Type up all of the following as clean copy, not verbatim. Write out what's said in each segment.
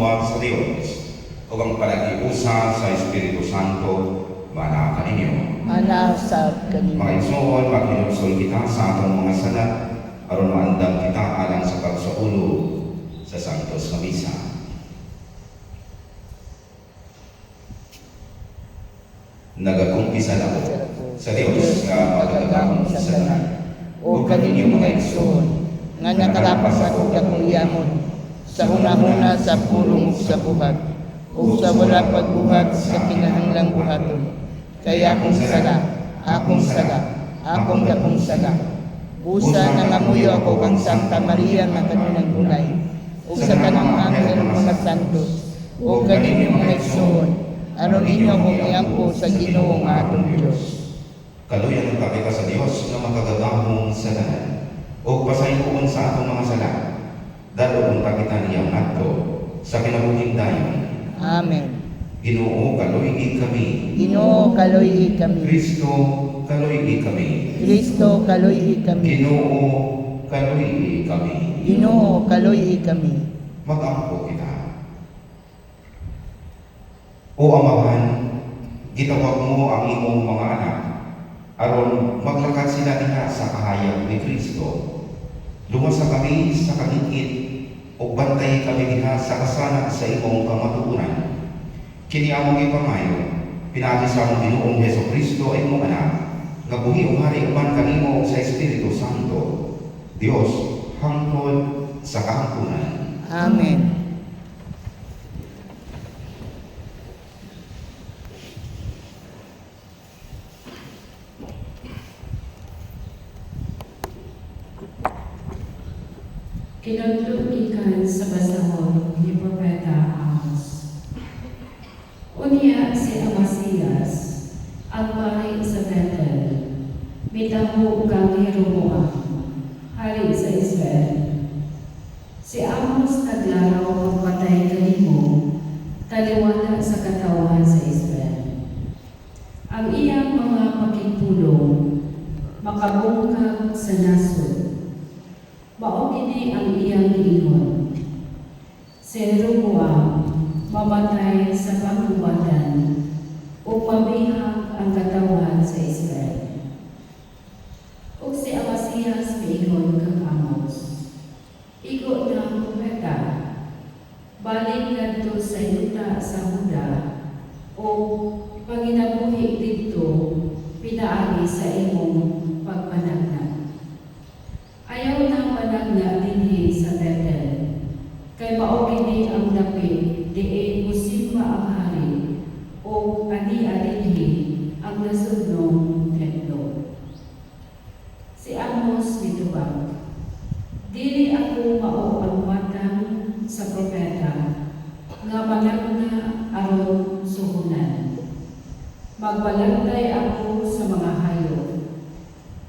summa sa Dios ug ang panagiusa sa Espiritu Santo mana kaninyo. Mana sa kanimo. Mga igsoon, maghinulsol kita sa atong mga sala aron maandam kita alang sa pagsaulo sa Santos nga Misa. Nagakumpisa na ko sa Dios nga magagabang sa tanan O kaninyo mga igsoon nga nakarapas ako kakuyamon sa una-una sa purong sa buhat o sa wala pagbuhat sa kinahanglang buhaton. Kaya akong sala, akong dakong sala. Busa nangamuyo ako kang Santa Maria nga kaninang ulay o sa kanang anghel mga santos o kaninyo mga igsoon aron inyo akong iampo sa Ginoo nga atong Dios. Kaluyan ang ka sa Dios nga makagagahong sa tanan o pasayloon sa atong mga sala. Dalon kita niyang adto sa kinabuhing dayon. Amen. Ginoo kaluy kami. Ginoo kaluy kami. Kristo kaluy kami. Kristo kaluy kami. Ginoo kaluy kami. Ginoo kaluy kami. Mag-ampo kita. O Amahan, gitawag mo ang imong mga anak aron maglakad sila diha sa kahayag ni Kristo. Lumasa kami sa kagigit o bantay kami diha sa kasanag sa imong kamatuonan. Kini among ipangayo, pinagi sa among Ginoong Hesukristo ay imong anak, nga buhi o hari uban kanimo sa Espiritu Santo, Dios hangtod sa kahangkunan. Amen. Kinaglugikan sa basahon ni Propeta Amos. Unya si Amasias, ang bahay sa Bethel, mitaho kang Jeroboam, hari sa Israel. Si Amos naglaraw pagpatay kanimo, taliwana sa katawan sa Israel. Ang iyang mga pakigpulong, makabungkag sa nasod. Mao kini ang iyang giingon. Si Jeroboam mamatay sa pangubatan o pamihag ang katawan sa Israel. O si Amasias miingon kang Amos. Igo ng propeta, balik ngadto sa yuta sa Huda o panginabuhi dito pinaagi sa imong pagpanagna. Ayaw na managna dinhi sa Bethel, kay mao kini ang dapit diin musimba ang hari o ani dinhi ang nasudnong templo. Si Amos mitubag, dili ako mao ang matang sa propeta nga managna aron suhunan. Magbalantay ako sa mga hayop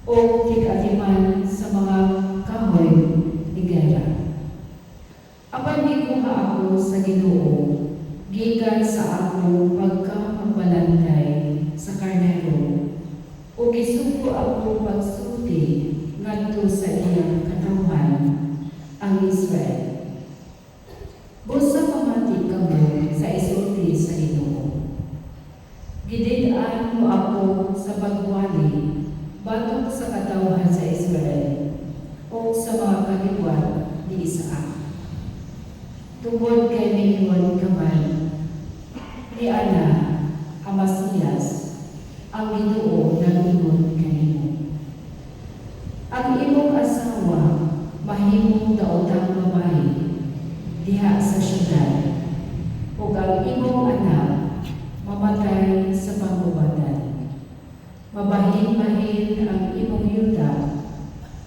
o tig-atiman sa mga kahoy ni Gera. Apan gikuha ako sa Ginoo, gikan sa akong pagkamagbalantay sa karnero, o gisugo ako pagsulti ngadto sa iyang katawan, ang Israel. Busa pamati kamo sa isulti sa Ginoo. Gididaan mo ako sa pagwali batok sa katawan sa Israel o sa mga kaliwat ni Isaac. Tungod kay mingon kaman ni Ana, Amasias, ang Ginoo nangingon kanimo. Ang imong asawa mahimong daotang babae diha sa syudad, ug ang imong anak mamatay sa pangubatan. Mabahin-bahin ang imong yuta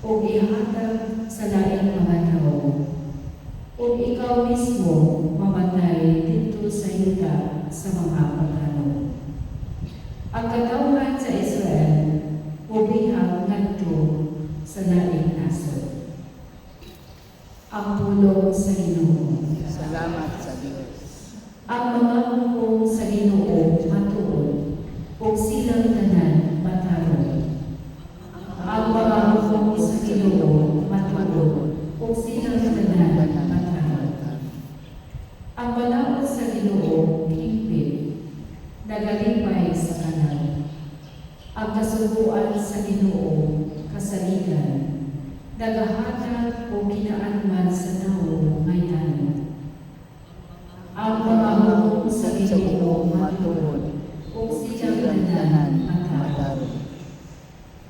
o ihatag sa laing mga tao. O ikaw mismo mamatay dito sa yuta sa mga pagano. Ang katawan sa Israel ubihang ngadto sa laing nasod. Ang pulong sa Ginoo. Salamat sa Diyos. Ang mga hukom sa Ginoo matuod o silang tanan mataron. Ang mga hukom sa Ginoo matuod o silang tanan mataron. Ang Pagmanaot sa Ginoo, hingpit, nagalipay sa kanan. Ang kasubuan sa Ginoo, kasaligan, nagahatag o kinaanman sa tao ngayon. Ang mga hukong sa Ginoo matuod, o silang tanan mataron.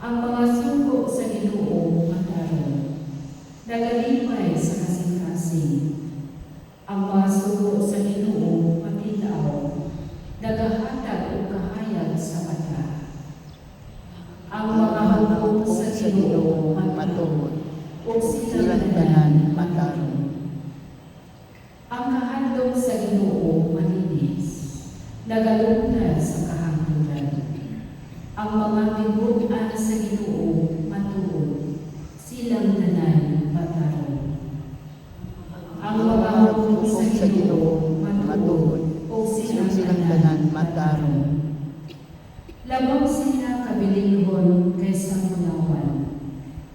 Ang mga suko sa Ginoo mataron, nagalipay sa kasing-kasing. Ang mga suko sa Ginoo matinaw, nagahatag o kahayag sa mata. Ang mga hukong sa Ginoo matuod, o silang tanan mataron. Ang kahandog sa Ginoo malinis, nagalungtad sa kahangturan. Ang mga bibuan sa Ginoo matuod, silang tanan mataron. Ang mga hukong sa Ginoo matuod, o silang tanan mataron. Labaw sila kabilinghon kaysa munawan.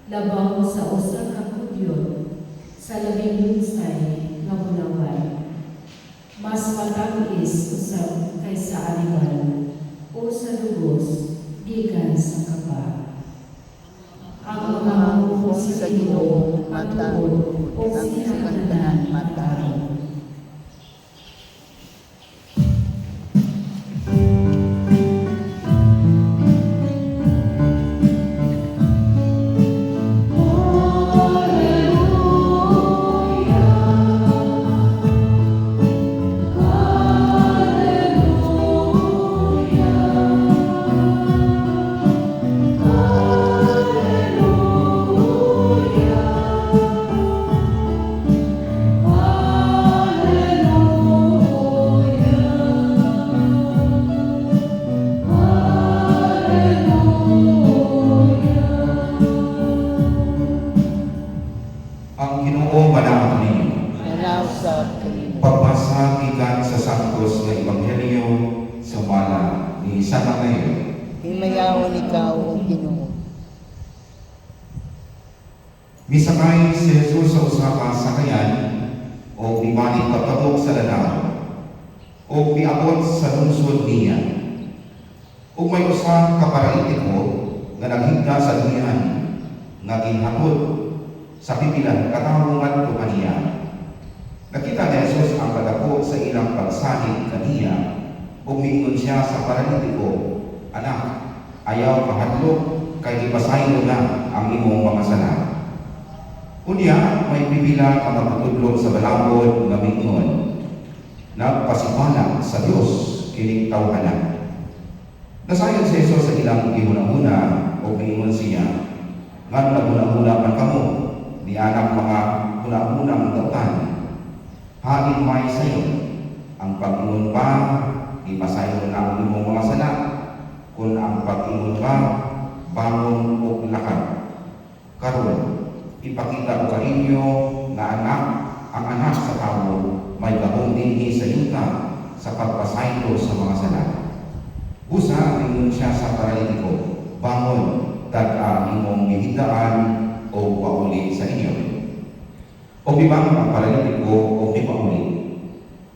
Labaw sa usa ka kudyot, sa labing lunsay nga munawan. Mas matamis usab kaysa aliwan, o sa lubos gikan sa kaba. Ang mga hukong sa Ginoo matuod, o silang tanan mataron. Ang Ginoo manahon ninyo. Nanaw sa kanino. Pagbasa gikan sa Santos nga Ebanghelyo sa mala ni San Mateo. Himayawon ikaw, O Ginoo. Misakay si Jesus sa usa ka sakayan o mibalik pagtabok sa lanaw o miabot sa lungsod niya. Ug may usa ka paraitiko nga naghigda sa duyan nga ginhatod sa pipilan katawo ngadto kaniya. Nakita ni Jesus ang kadako sa ilang pagsalig kaniya ug miingon siya sa paralitiko, "Anak, ayaw mahadlok kay ipasaylo na ang imong mga sala." Unya, may pipila ka magtutudlog sa balangod nga miingon, "Nagpasipanak sa Dios kining tawhanan." Nasayon si Jesus sa ilang gihuna-huna o miingon siya, "Ngan naguna-huna man kamo, di anak mga huna-hunang dautan. Hain may sayo, ang pag-ingon pa, ipasayo na ang imong mga sala, kung ang pag-ingon pa, bangon o lakad. Karon, ipakita ko kaninyo na ang anak sa tao may gabong dinhi sa yuta sa pagpasaylo sa mga sala." Usa, ingon siya sa paralitiko, "Bangon, tag-a imong gihidaan o pauli sa inyo." O bibang ang paralitiko o di pauli.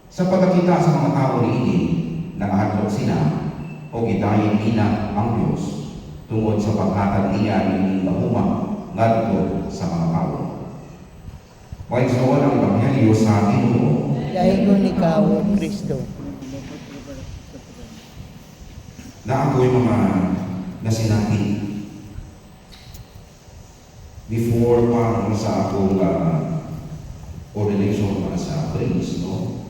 Sa pagkakita sa mga tao niini, nakahadlok sila o gidayon nila ang Diyos tungod sa paghatag niya niini mahumang ngadto sa mga tao. May soon ang Ebanghelyo sa Ginoo. Dahigon ikaw, O Kristo. Na ako'y mga nasinati before pa sa akong ordination para sa priest, no?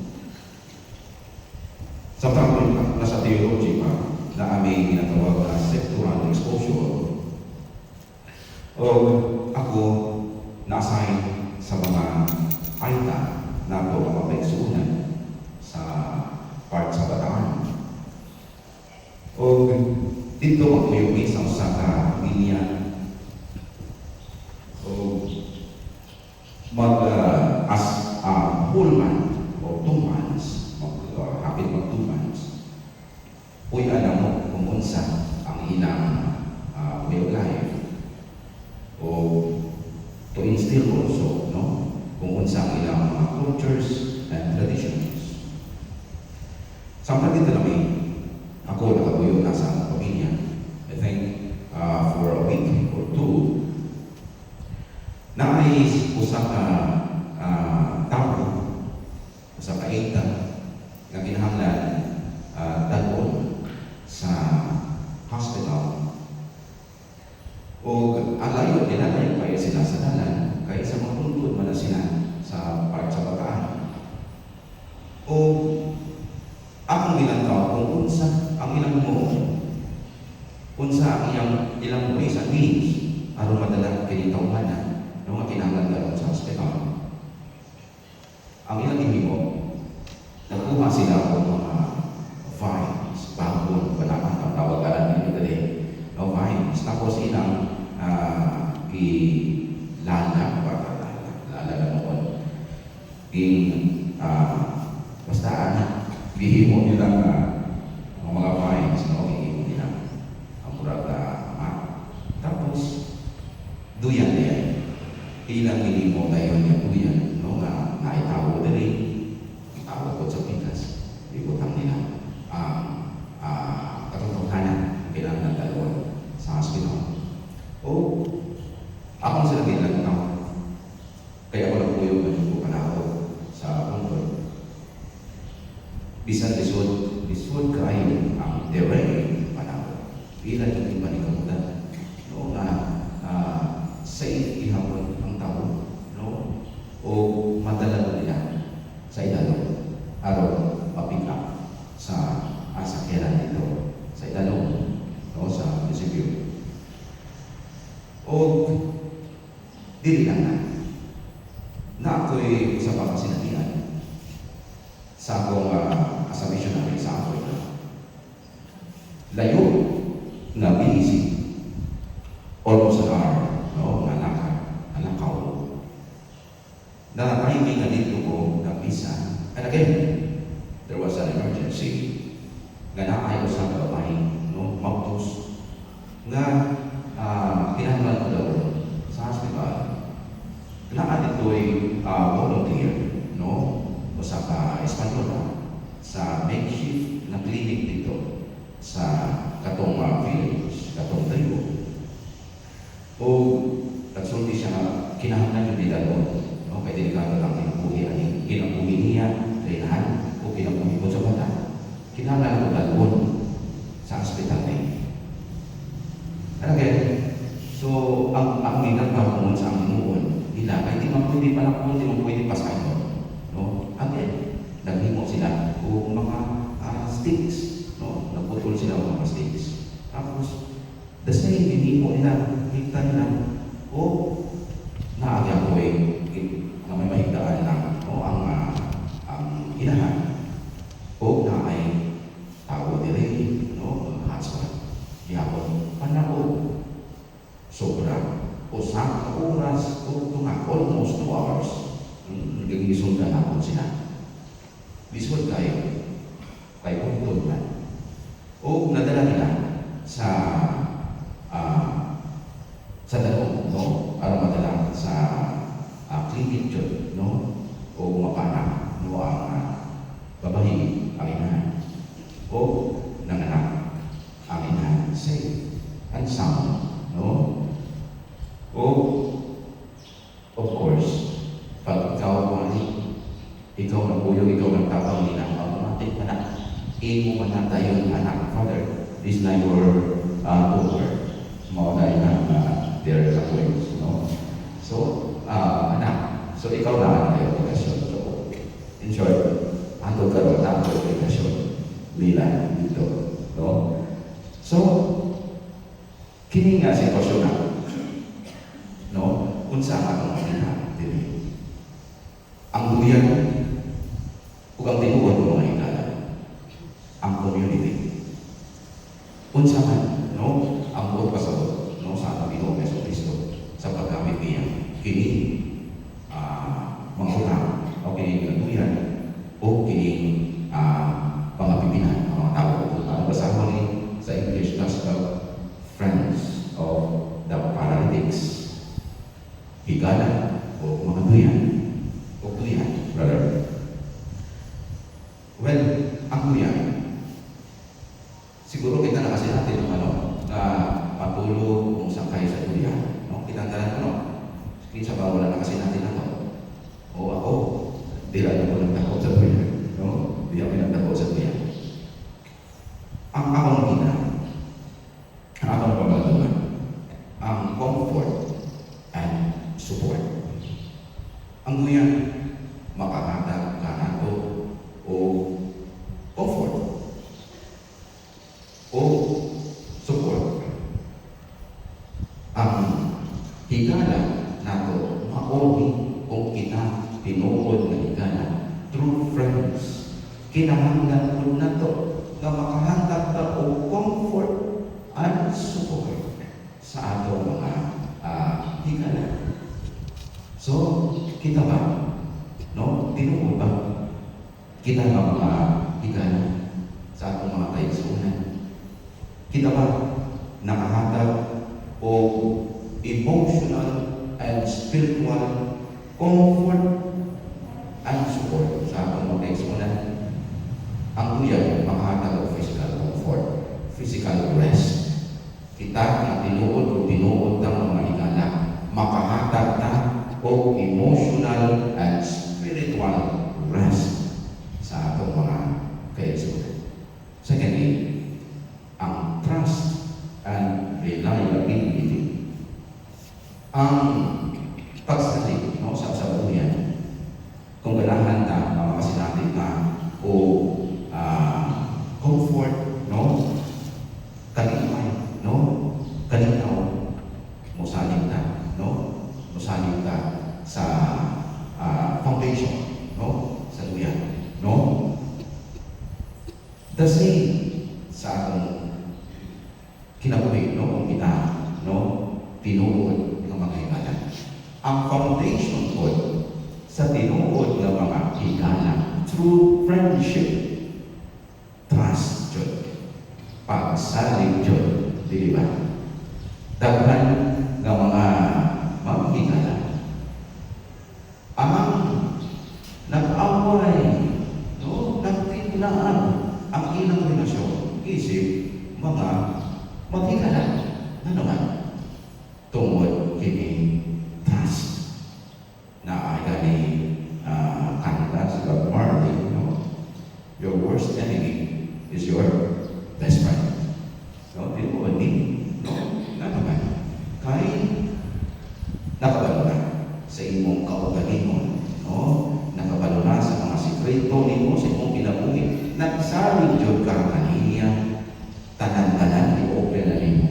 Sa ako'y nasa theology pa na aming ginatawag na sectoral exposure. O ako na-assign sa mga aita na ito ang mapagsuunan sa part sa Bataan. O dito magtuyugi sa usa ka linya o as a whole month o 2 months hapit mag 2 months uy alam mo kung unsa ang ilang way of life o to instill also no kung unsa ang ilang mga cultures and traditions. Sampai dito na ako nakabuyo na sa pamilya. I think for a week or two, naay usa ka tao, usa ka eta, nga kinahanglan dalon sa hospital. O alayo, dinalayo kayo sila sa dalan, kaya sa mga tuntun man na sila sa part sa bataan. O akong ginantaw kung unsa ang ilang mo, unsa ang ilang ways and means aron madala kini tawhanan no nga kinahanglan daron sa hospital. Ang ilang gihimo, nakuha sila og mga fines, bagon, panaman ang tawag kanan ninyo dali. No fines, tapos ilang lala na noon. Basta gihimo nila ang mga fines, no? Gihimo nila ang murag na tapos duyan niya. Ilang gihimo dayon niya duyan, no? Nga naitawo dali. Itawo ko sa pikas. Ibutang nila katotohanan kailangan dalawang sa hospital. O ako sila ginagtaw. Kaya ako nagpuyo ko panahon sa pungkol. Bisan lisod kayo ang direct panahon. Ilan yung iba ni kamutan. No, nga safe ihapon ang tao. No? O madala nila sa idalong araw mapick up sa asakyanan nito. Sa idalong, no, sa munisipyo. O dili lang na ako'y isa pa sinabihan sa akong as a missionary sa Africa. Layo na busy almost an hour, no, nalakaw. Na-timing na dito ko ng visa. And again, there was an emergency. Nga naayos sa babae, no, mautos. Nga kinahanglan ko daw sa hospital. Naan ito'y volunteer, no? O sa Espanola, sa makeshift na clinic dito sa katong village, katong tribo. O nagsulti siya na kinahanglan yung didalon, no? Kaya delikado lang kinabuhi niya, trainahan, o kinabuhi ko sa bata. Kinahanglan ko dalon sa hospital na yun. Again, so ang ginagawa ko sa ang imuon, nila, kaya di man pwede palakon, di man pwede pasayon. No? Again, naghimo sila o mga sticks. No? Nagputol sila o mga sticks. Tapos, the same, hinimo nila, higta nila, o naagya ko na may mahigdaan lang, no? ang inahan. O na ay tao dire, no? Hotspot. Yapon, panahon. Sobra. Usang oras o almost 2 hours. Nagigisundan ako sila. Lisod kayo. Kay puntod na. O nadala nila sa dalawang, no? Para madala sa clinic dyan, no? O mapana, no? Ang babahi, ang inahan. O nanganak, ang inahan. Safe and sound, no? O, of course, pag ikaw ikaw na puyo, ikaw ng tapang nila, automatic na na, imo man na tayo ng anak. Father, this na your daughter. Maunay na their appointments, no? So, anak, so ikaw na tayo obligasyon. So, in short, ato karoon na ang obligasyon nila dito, no? So, kini nga sitwasyon na, no? Unsa ang mga dili. Ang buyan ug ang tinuod ng mga higala. Ang community. Unsa man, no? Ang buot pasabot, no, sa atong Ginoong Jesucristo sa paggamit niya kini mga utang o kini buyan o kini pangapipinan ng mga tao. Ang basahon ni sa English Gospel, friends of the paralytics. Higala o mga duyan o duyan, brother. Well, ang duyan kasi natin yung ano, na matulog kung sakay sa duyan. No? Kinantanan ko, no? Kinsa ba wala na kasi natin na to? O ako, di lang ako nagtakot sa duyan. No? Di ako nagtakot sa duyan. Ang akong gina, ang akong pamatuan, ang comfort and support. Ang duyan, makahatag ka na to o comfort o support. Ang higala nato mauni kung kita tinuod nga higala true friends. Kinahanglan po nato nga makahatag ta og comfort and support sa ato mga higala. So, kita ba? No? Tinuod ba? Kita nga mga higala sa atong mga kaigsunan. Kita ba nakahatag o emotional and spiritual comfort and support sa atong mga kaigsunan? Ang uyan, makahatag o physical comfort, physical rest. Kita na tinuod o tinuod ng mga higala, makahatag na o emotional and spiritual rest sa atong mga kaigsunan. Secondly, ang trust and reliability. Ang pagsalig, no, sa buyan, kung ganahan na mga masinabi na o comfort, no, kalimay, no, kalinaw, musalig ka, no, musalig ka sa foundation, no, sa buyan, no. The same sa atong kinabuhi, no, kung kita, no, tinuod ng mga higala. Ang foundation po sa tinuod ng mga higala through friendship, trust jud, pagsalig jud, di ba? Daghan ng mga higala amang nag-away, no, nagtinlaan ang ilang relasyon isip mga maghigala. Ano nga? Tungod kini trust na agani kanta sa Bob Marley, no? Your worst enemy is your best friend. No? Di mo ba ni? No? Ano nga? Kay nakabalo na sa imong kaugalingon, no? Nakabalo na sa mga sikreto nimo sa imong kinabuhi. Nagsalig jud ka kaniya, tanan-tanan ni open na nimo.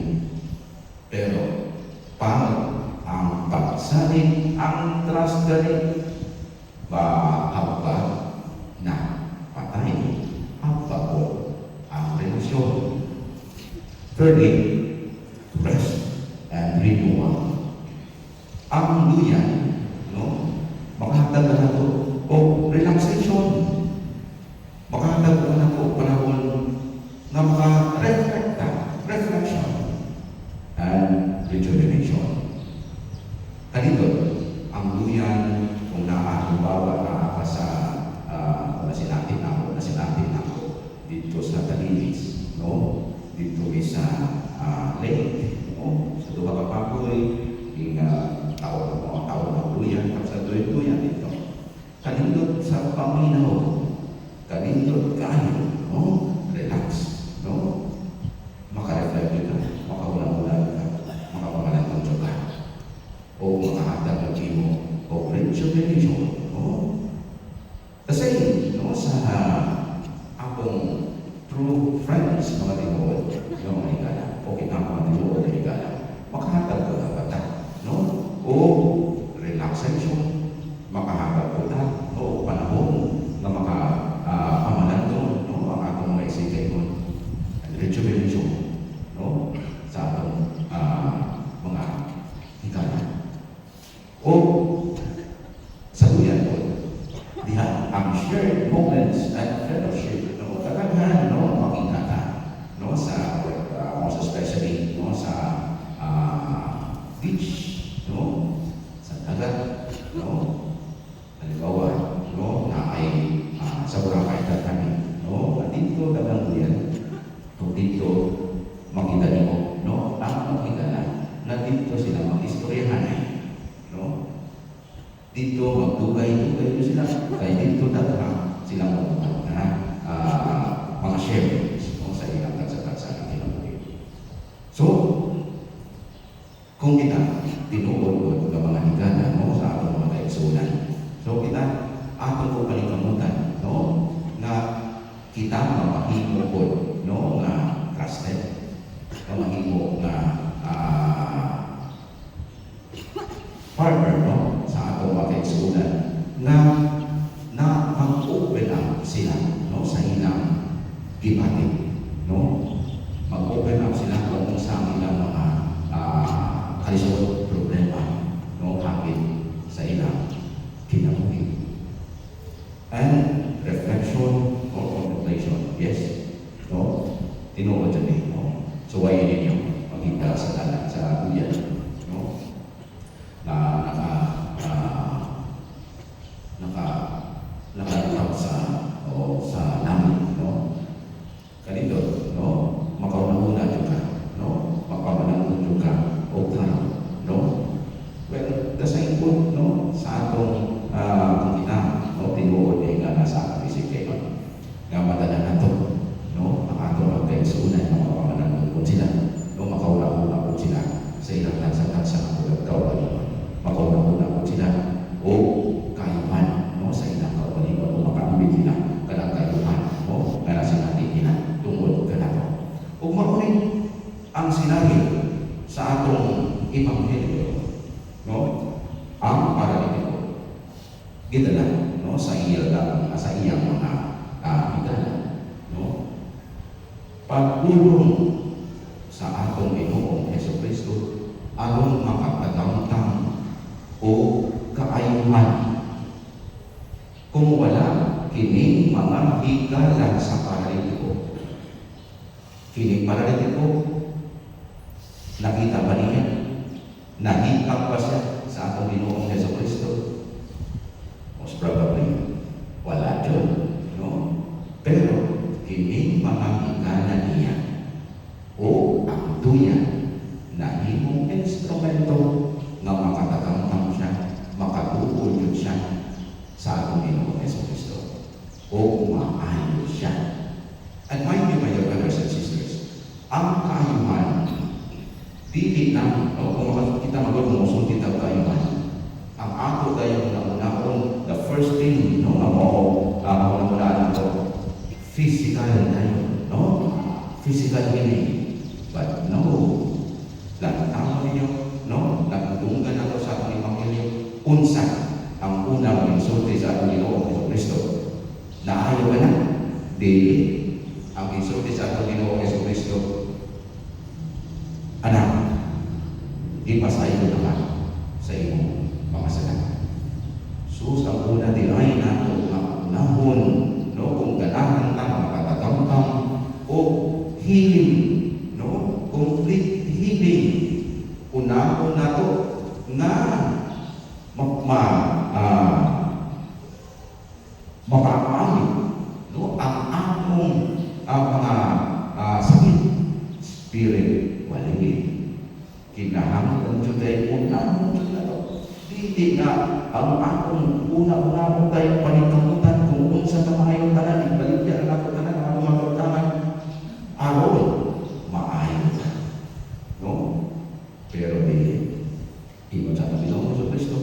Pero pag ang pagsalig, ang trust gani, habba na patay, habba po ang relasyon. Thirdly, rest and renewal. Ang duyan, no, makahatag na ito o relaxation. Makahatag na ito panahon na reflection and rejuvenation. Kanito, ang duyan, kung naahalimbawa na sa nasinatin ako dito sa Talinis, no, dito sa lake, no, sa Duha Kapagoy, taon ng duyan, sa duyan dito. Kanindot sa paminaw, kanindot kayo, no, relax, no, maka-reflect ka, makawalang-ulan ka, makapangalantong ka, o makahatag ng imo, o rejuvenation, no. Kasi, no, sa akong true friends, mga tinuod, yung mga higala, o kita mga tinuod na higala, makahatag ko na bata, no, o relaxation, makahatag ko na, o panahon na amalan doon, no, ang atong mga isikay doon, and rejuvenation, no, sa atong mga higala. O sa duyan po, diha ang shared moments and fellowship, no, kadaghan, no, makita ka, no, ma-share no, sa ilang tagsa-tagsa ng kinabuhi. So, kung kita tinuod ng mga higala no, sa atong mga kaigsunan, so kita atong ko panikamutan no, na kita mapahimo po no, na trusted, na mahimo na partner no, sa atong mga kaigsunan na mag-open up sila no, sa ilang gibati no, mag-open up sila kung sa ilang mga kalisod problema no, kapit sa ilang kinabuhi. And reflection or contemplation, yes, no, tinuod dyan no. So why ninyo maghinda sa tanan sa buyan no, na nakalakap sa langit no, kanito no, makaunang-una juga no, makaunang juga o tanaw no. Well, the same po no, sa atong kung kita no, tinuod nga nasa isip kayo nga matanan nato no, ang atong magkaigsunan ng mga pamanan po sila no, makaunang-una po sila sa ilang tansa-tansa ng pagkakaw makaunang-una po sila o kayuhan no, sa ilang kaupalingon o makaambit nila kanang kayuhan no, nga nasinati nila tungod kanato. Ug mauni ang sinabi sa atong Ebanghelyo no, ang paralitiko gidala no, sa iyang mga higala no, pagulong sa atong Ginoong Jesucristo aron makapagdamtang o kaayuhan. Kung wala kining mga higala sa paralitiko, kining paralitiko nakita ba niya? Nahikap ba siya sa atong Ginoong Jesucristo? Most probably wala dyan no? Pero kining mga higala niya o ang duyan na himong instrumento nga makatagamtang siya, makatuol yun siya sa atong Ginoong Jesucristo o maayo siya. And mind you, my dear brothers and sisters, ang kaayuhan dili lang no, kung kita magulong kita kaayuhan, ang ato tayo na the first thing no, na mo na ito physical tayo no, physical healing. But no, tama ninyo no, nagtunggan na ito sa atong Ebanghelyo unsa ang unang insulti sa atong Ginoong Jesucristo. Naayo ka na? Dili. Ang insulti sa atong Ginoong Jesucristo, anak, ipasayo na ka sa imong mga salamat. Sus, ang una dinay nato nga unahon no, kung ganahan ka makatagamtang o healing no, complete healing. Unahon nato nga mapapaamit no, ang atong mga sakit spiritually. Kinahanglan jud ay unahon jud nato. Dili nga ang atong una-una tayo panikamutan kung unsa ta maayo tanan, ibaligya ang ato tanan ang atong magkutaman aron maayo ta no. Pero dili imo sa atong Ginoong Jesucristo,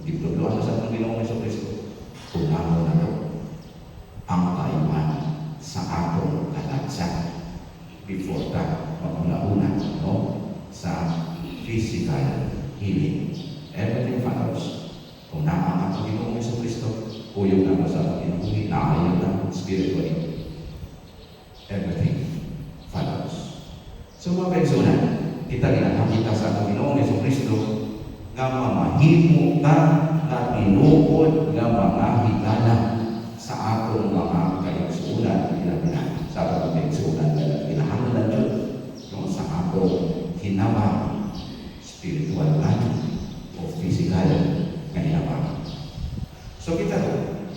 gitudloan sa atong Ginoong Jesucristo, unahon nato ang kaayuhan sa atong kalansa before ta maguna-una no, sa physical healing. Everything follows. Kung naa ang Ginoong Jesucristo, kuyog na sa atong kinabuhi, naayon na spiritually. Everything follows. So mga kaigsunan, kita ginakakita sa atong Ginoong Jesucristo nga mamahimo ka na tinuod nga mga higala sa atong mga kaigsunan, sa atong kaigsunan na kinahanglan jud no, sa atong hinabang spiritual man o physical na hinabang. So kita ro,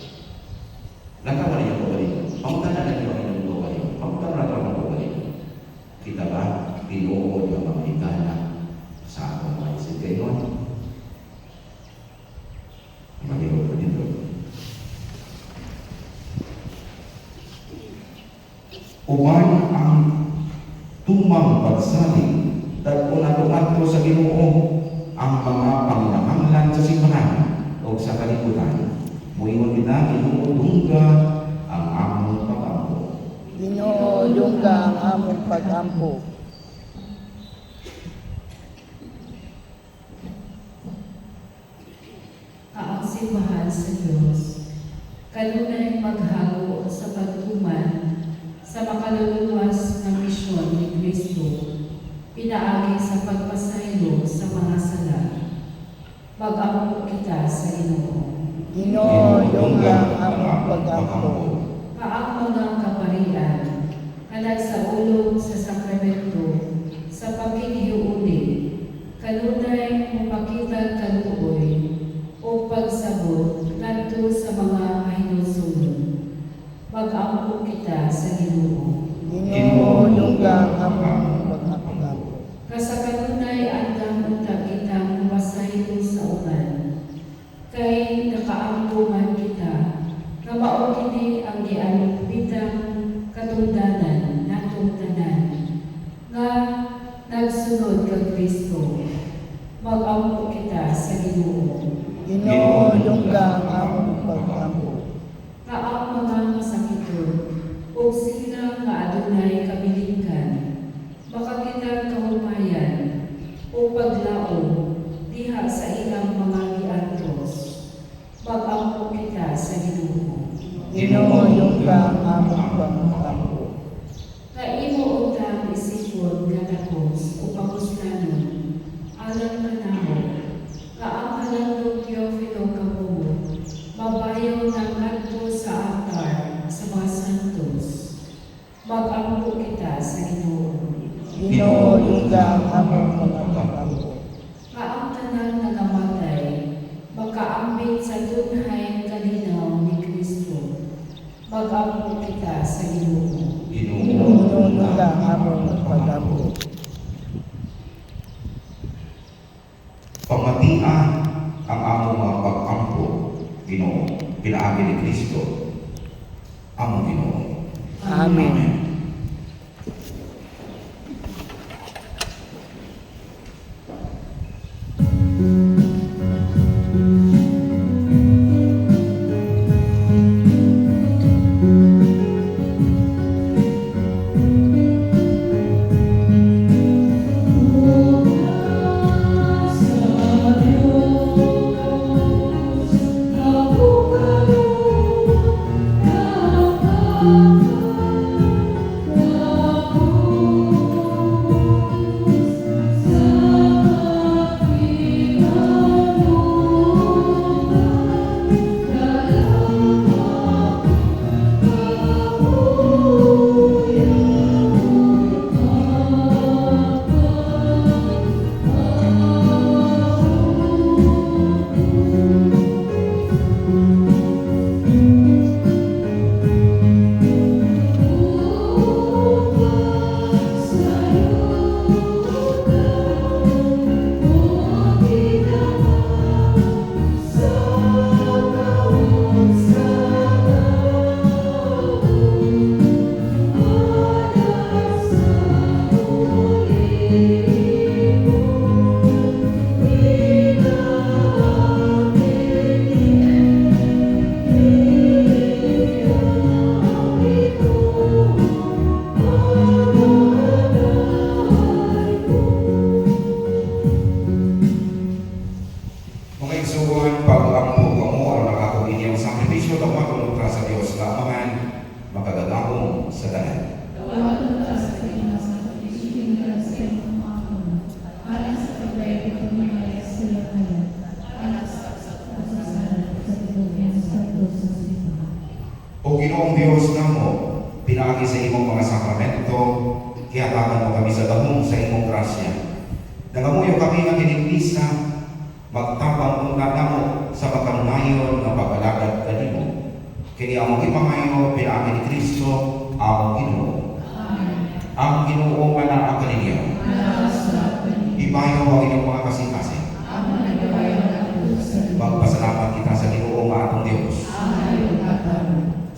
natawa niyo po balik. Pamunta na niyo ang inyong balik. Pamunta na ang balik. Kita ba tinuod ang mga higala sa atong mga isip kayo? Magiging po dito. Uman ang tumang pagsalig, tagpunat-tungat sa Ginoo ang mga panginahanglan sa simbahan o sa kalibutan. Muingon kita, Ginoo, dungga ang among pag-ampo. Ginoo, dungga ang among pag-ampo. Ang simbahan sa Diyos, kanunay maghago sa pagtuman sa makaluluwas ng misyon ni Kristo, pinaagi sa pagpasaylo sa mga sala. Mag-ampo kita sa Ginoo. Ginoo, dungga ang among pag-ampo. Kaang mga kaparian, kanag sa ulog sa sakramento, sa pagkinihiuli, kanunay mapakita kaluoy, o pagsabot ngadto sa mga mahinusunod. Mag-ampo kita sa Ginoo. Ginoo, dungga ang among pag-ampo. Kasakanunay andam unta kitang masaylo sa uban. Kay nakaampo man kita, nga mao kini ang gialupitang katungdanan natong tanan, nga nagsunod kag Kristo. Mag-ampo kita sa Ginoo. Ginoo, dungga ang among pag-ampo. Kaang mga masakiton, o sila nga adunay kabilinggan, makakita kahumayan, o paglao, diha sa ilang mga giantos. Mag-ampo kita sa Ginoo. Ginoo, dungga ang among pag-ampo. Kaimo utang isipon nga dakos o panguslanon, alang kanaho, kaang halandong Teofilo Kabuo, mabayaw ng ngadto sa altar sa mga santos. Mag-ampo kita sa Ginoo. Ginoo, dungga ang among pag-ampo. Kaang tanan nga namatay, makaambit sa dunhay kalinaw ni Kristo. Mag-ampo kita sa Ginoo. Ginoo, dungga ang among pag-ampo. Pamatian ang among mga pag-ampo, Ginoo, pinaagi ni Kristo, among Ginoo. Amen. Mga igsuon, pag-ampo kamo ang nakakong inyong sakripisyo, dawa kamo sa Dios na Amahan, makagagahong sa tanan. O Ginoong Dios namo, pinaagi sa imong mga sakramento, kihatagan mo kami sa dahong sa imong grasya. Nangamuyo kami nga kinigpisa, magtabang muna namo sa makanunayon nga pag-alagad kanimo. Kini among ipangayo, pinaagi ni Kristo, among Ginoo. Ang Ginoo nga naa kaninyo. Ibayo ang inyong mga kasing-kasing. Magpasalamat kita sa Ginoo nga atong Dios.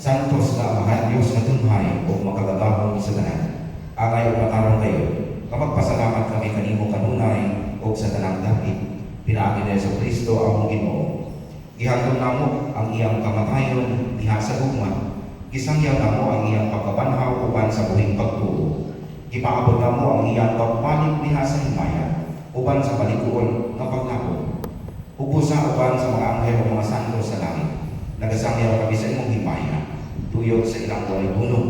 Santos na Amahan Diyos na tunhay o makagagahong sa sa tanan. Angay ug matarong kayo, kapag pasalamat kami kanimo kanunay o sa tanang dapit, pinaagi ni Hesus Kristo among Ginoo. Gihangtod namo ang iyang kamatayon diha sa gugma, gisangyaw namo ang iyang pagkabanhaw uban sa buhing pagtuo. Gipaabot namo ang iyang pagbalik diha sa himaya uban sa paliguon nga paglako. Ubusa uban sa mga anghel o mga santo sa langit. Nagasangyaw kami sa imong himaya, tuyod sa ilang walay bunong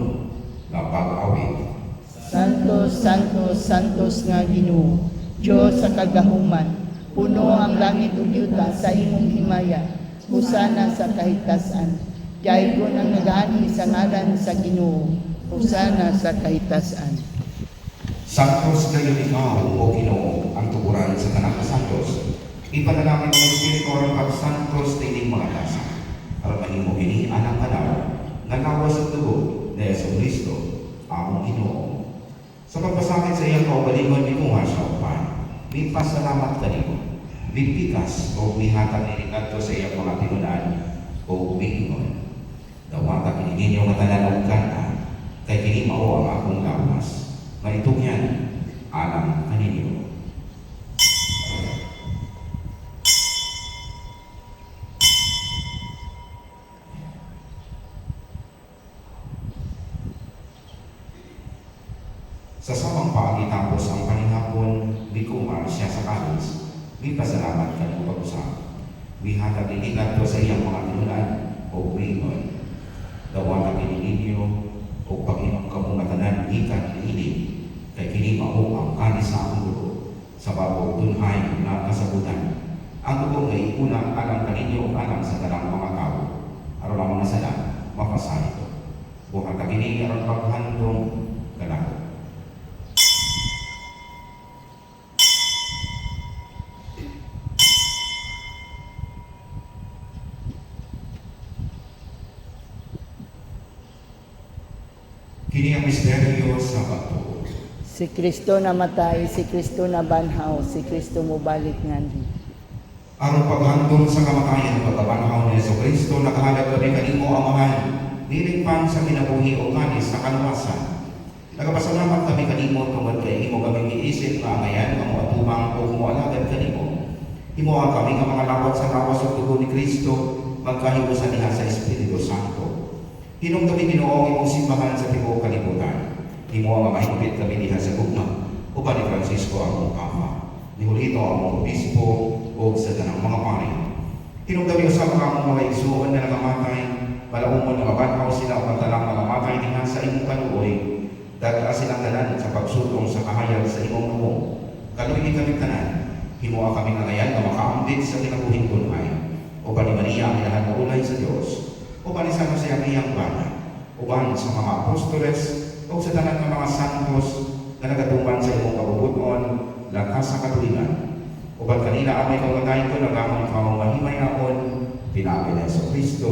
nga pag-awit. Santos, Santos, Santos nga Ginoo, Diyos sa kagahuman, puno ang langit ug yuta sa imong himaya, husana sa kahitasan. Diyay ko nang nagaani sa ngalan sa Ginoo, husana sa kahitasan. Santos kayo ikaw, o Ginoo, ang tuguran sa tanang santos. Ipanalangin ng Espiritu ang pag-santos sa inyong mga tasa. Para mahimo kini anang kanaw, nalawas sa dugo ni Hesus Kristo, among Ginoo. Sa pagpasakit sa iyang kaugalingon, binuha sa upan. May pasalamat kanimo. May pikas o may hatag nilingadto sa iyang mga tinunan o umiingon. Dawata kini ninyo nga tanan og kana, kay kini mao ang akong lawas. Maitungyan, alam kaninyo. Sa samang paagitapos ang panihapon, bigumar siya sa kalis. May pasalamat kanimo pag-usap. May hatag nilingadto sa iyang mga tinunan o umiingon. Dawata kini ninyo o pag-inom ka mong tanan ikan ilig, kay kini mao ang kanis sa akong dugo, sa bago dunhay na kasabutan. Ang dugo nga iunang alam kaninyo o alam sa tanang mga tao, aron ang mga sala, mapasa ito. Buhat ka kini aron paghandong kalako. Kini ang misteryo sa pagtuo. Si Kristo namatay, si Kristo nabanhaw, si Kristo mobalik nganhi. Aron paghandong sa kamatayan ng pagkabanhaw ni Hesus Kristo, nakahalag kami kanimo amahan, nilingpan sa kinabuhi o kanis sa kaluwasan. Nagapasalamat kami kanimo tungod kay imo kami giisip nga angayan nga moatubang o moalagad kanimo. Himuha kami nga mga lawat sa lawas ug dugo ni Kristo, magkahiusan niya sa Espiritu Santo. Hinong kami Ginoo imong simbahan sa tibuok kalibutan. Himuha nga mahigpit kami diha sa gugma, uban ni Francisco among Papa, ni Julito among Obispo, o sa tanang mga pari. Hinong kami usab ka among mga igsuon na nangamatay, malaumon nga mabanhaw sila o talang nangamatay diha sa imong kaluoy. Dagka silang tanan sa pagsulong sa kahayag sa imong numo. Kaluoy kami tanan, himuha kami nangayan nga makaambit sa kinabuhing dunay. Uban ni Maria ang ilahan nga ulay sa Dios. Uban ni sa iyang iyang bana, uban sa mga apostoles, o sa tanan ng mga santos na nagatumban sa imong kabubuton, lakas sa katulingan. Uban kanina amay kaugatayin ko, nagamon ikaw mahimayakon, pinaagi na Hesus Kristo,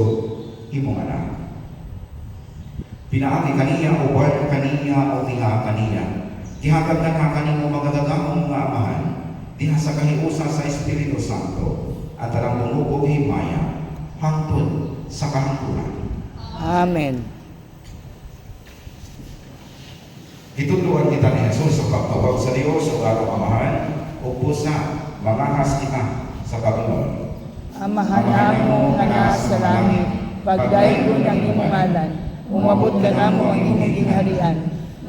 imong anak. Pinaagi kaniya, uban kaniya, o diha kaniya. Gihatag na ka kanimo magagagamong mga amahan, diha sa kahiusa sa Espiritu Santo, at alang tungog o himaya, hangtod sa kahangturan. Amen. Itutulungan kita ni Jesus sa pagtawag sa Diyos o araw amahan o pusa, mangahas kita sa Panginoon. Amahan namo nga nasa langit, pagdayeg ng imong ngalan, umabot ka namo ang imong gingharian,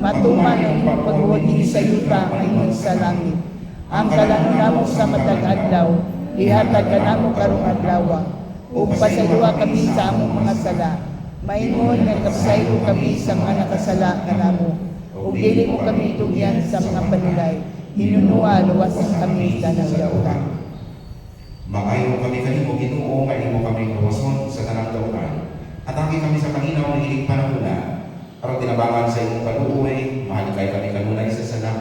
matuman ang imong pagwagi sa yuta ngayon sa langit. Ang kalanon namo sa matag adlaw, ihatag ka namo karong adlaw, ug pasayloa kami sa among mga sala. Maingon nga kapsaylo kami sa mga nakasala kanamo, ug dili mo kami tugyan sa mga panulay. Hinunua luwasan kami sa nagdautan. Magayon kami kanimo Ginoo nga imo kami luwason sa tanang dautan. Atake kami sa kaninaw ng ining panahona. Aron tinabangan sa imong kaluoy, mahalikay kami kanunay sa sala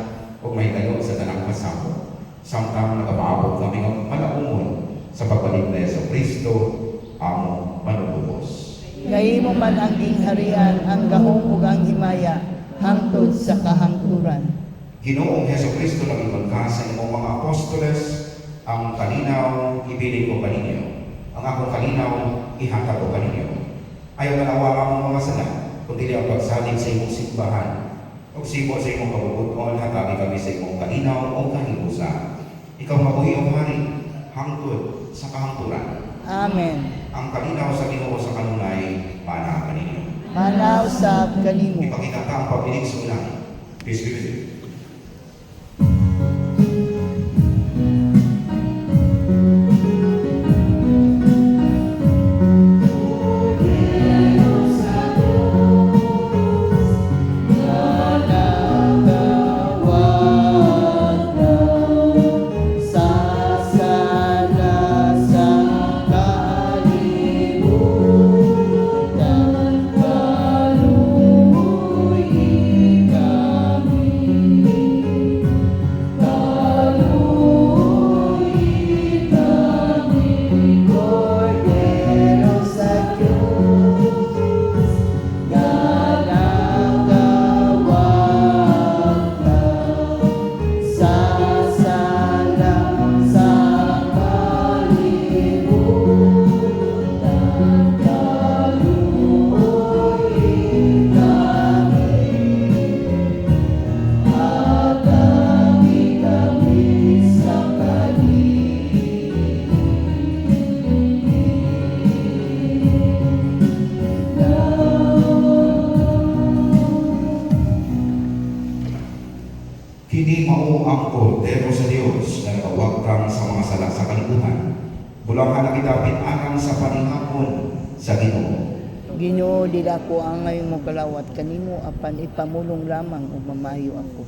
ug mahitayo sa tanang pasako. Samtang nagapaabot kami ng malaumon sa pagbalik ni Hesus Kristo, among manubos. Gaymo man ang gingharian, ang gahom ug ang himaya, hangtod sa kahangturan. Ginoong Hesus Kristo, nag-ingon ka sa imong mga apostoles, ang kalinaw ibili ko kaninyo, ang akong kalinaw ihatag ko kaninyo. Ayaw nalawa ang mga sala, kundi ang pagsalig sa imong simbahan, Ug sibo sa imong kabubuton, hatagi kami sa imong kalinaw o kahilusa. Ikaw mabuhi o hari, hangtod sa kahangturan. Amen. Ang kalinaw sa Ginoo sa kanunay, mana kaninyo. Manaw sa kanimo. Ipakita ka ang pabilig sa ulang. Peace be with you. Kini mao ang kordero sa Dios nga nagawagtang sa mga sala sa kalibutan. Bulahan na kita pinarang sa paningapon sa Ginoo. Ginoo, dila ko ang ngayon mo kalawat kanimo apan ipamulong lamang ug mamayo ako.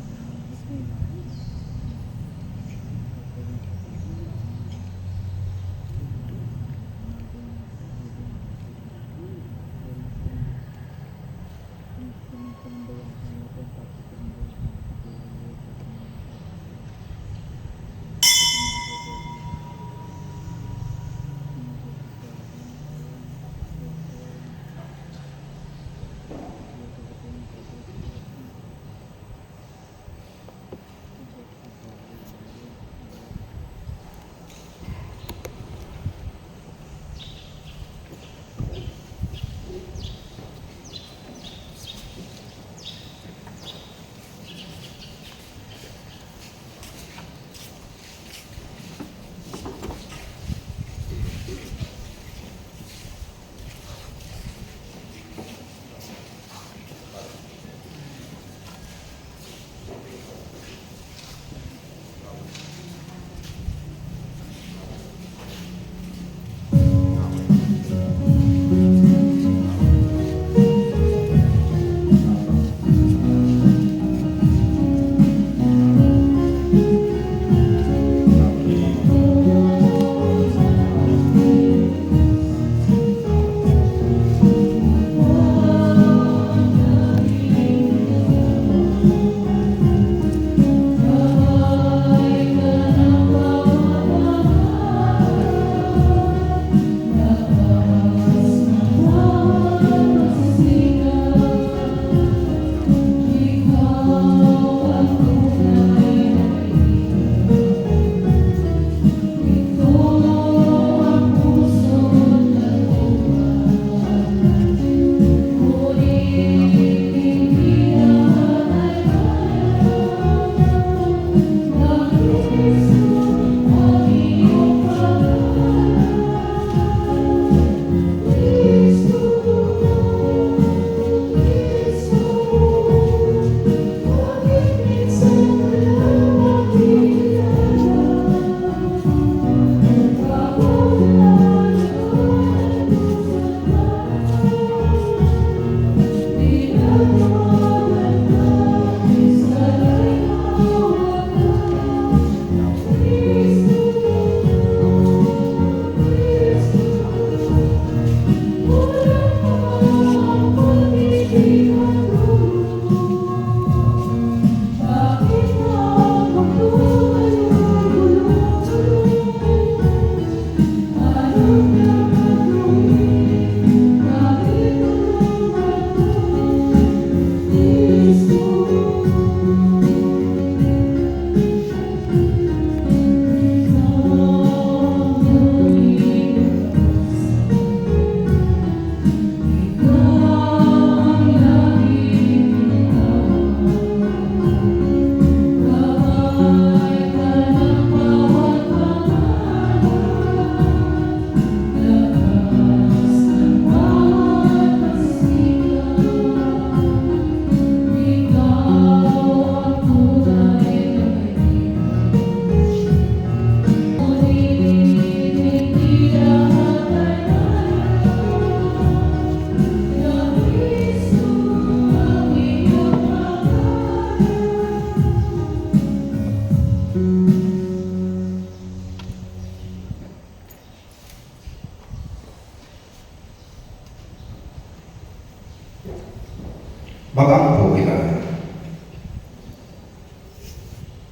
Pagkaupo kita.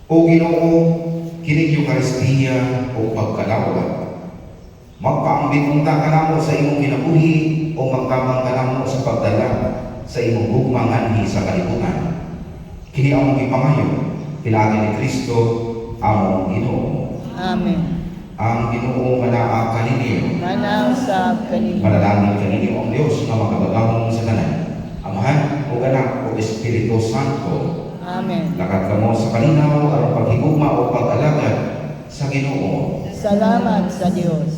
O Ginoo, kining Eucharistia o pagkalawat, magpaambit unta ka namo sa imong kinabuhi o magtabang ka namo sa pagdala sa imong gugmang anhi sa kalibutan. Kini among ipangayo, pinagi ni Kristo, among Ginoo. Amen. Ang Ginoo manaa kaninyo, Manaw sa kanino. manalangin kaninyo ang Dios na makabagahong sa tanan. Amahan o Anak o Espiritu Santo, Amen. lakad kamo sa kalinaw aron paghigugma o pag-alagad sa Ginoo. Salamat sa Diyos.